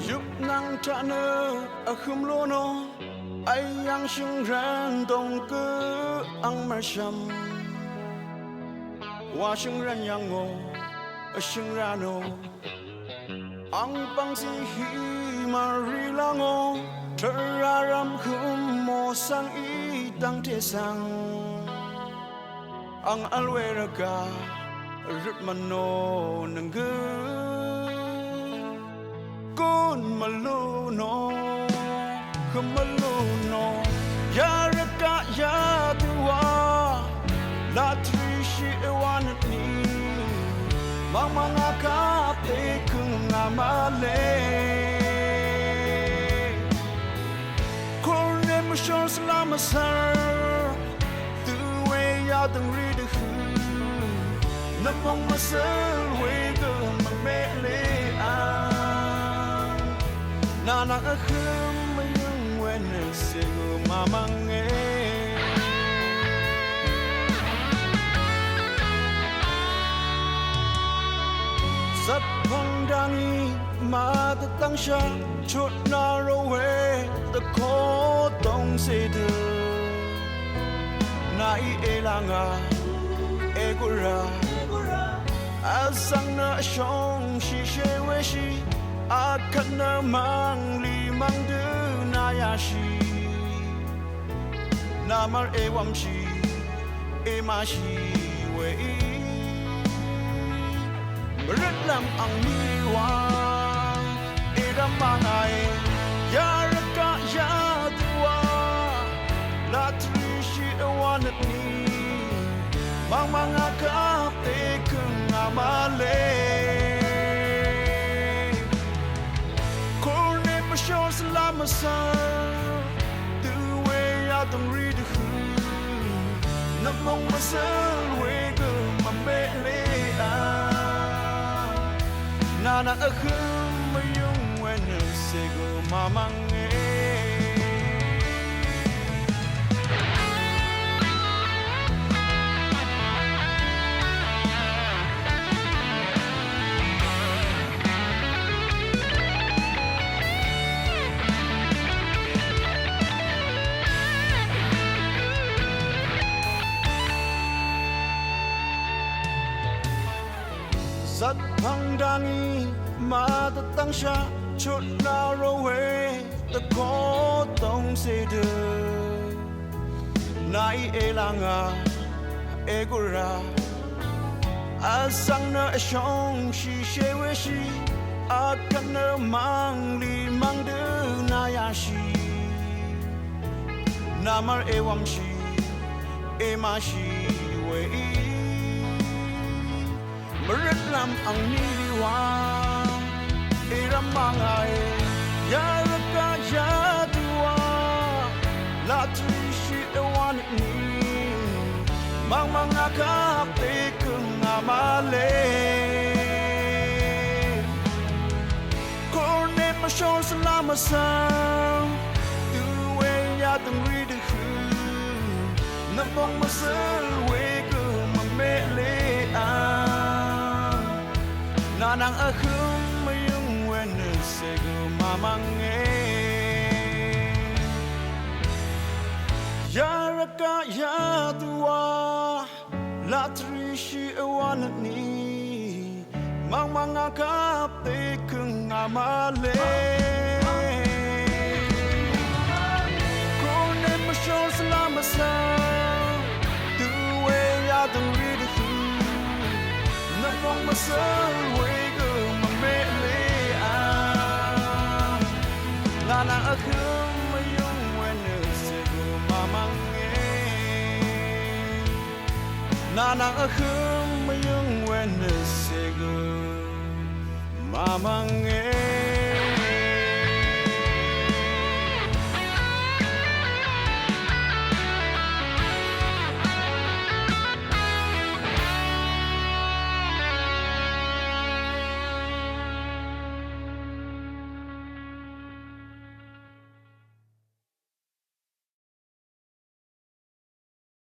Giúp năng trả nơ ở khum lô nô ai yang sinh ran đông cứ ăn mà sầm hoa sinh ran yang ngô ở sinh ra nô ăn băng si hi mà ri la ngô trở ra ram khum mô sang y tăng thế sang ăn alwe ra cả rứt mà nô nâng gư con maluno kemaluno ya reka ya tua la trishi ewanani mama ngaka te kungamale korne mushon slamasar tuwe ya dang ri de hu na mong masal we go mamele na na a khum yung when se go mamange sat phong dangi ma ta tang sha chut na ro we the ko tong se de na I e la nga e go ra asang na shong shi she we shi akana mang li mang de na ya shi namar e wam shi e ma shi we red lam ang ni wa e ram mang ai ya raka ya dua la tri shi e wan ni mang mang aka te kung amale Salamasa, the way I don't read the who. No more myself, we go, my belly. Nana a hum, my young when you say go, Mamma. Sat phang dangi ma ta tang sha chut na ro we ta ko tong se de nai e la nga e go ra asang na shong shi she we shi a kan na mang li mang de na ya shi namar e wam shi e ma shi we red lam ang niliwa iram mangai ya raka ya dua la trishi ewan ni mang aka pe kung amale korne mashon salamasa duwe ya dang ri de hu na mong masal we go mamele Nanang a hum yung when se go mamange Yaraka ya dua la trishi ewan ni mang aka te kung amale Kone mashon salamasa duwe ya dang ri de hu na mong masal we go mamele Nana a hum yung when se go mamange Nana a hum yung when se go mamange